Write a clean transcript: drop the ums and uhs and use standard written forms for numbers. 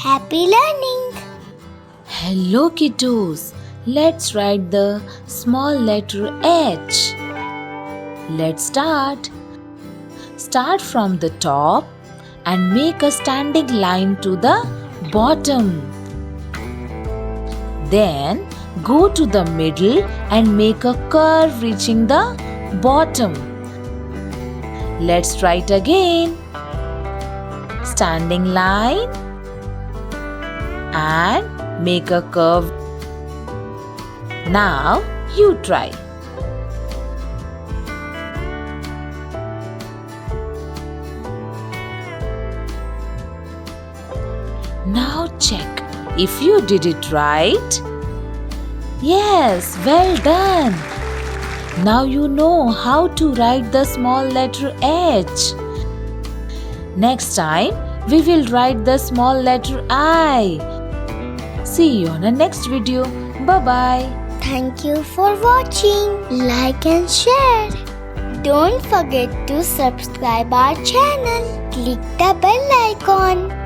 Happy learning! Hello kiddos, let's write the small letter H. Let's start. Start from the top and make a standing line to the bottom. Then go to the middle and make a curve reaching the bottom. Let's write again. Standing line and make a curve. Now you try. Now check if you did it right. Yes, well done. Now you know how to write the small letter H. Next time we will write the small letter I. See you on the next video. Bye-bye. Thank you for watching. Like and share. Don't forget to subscribe our channel. Click the bell icon.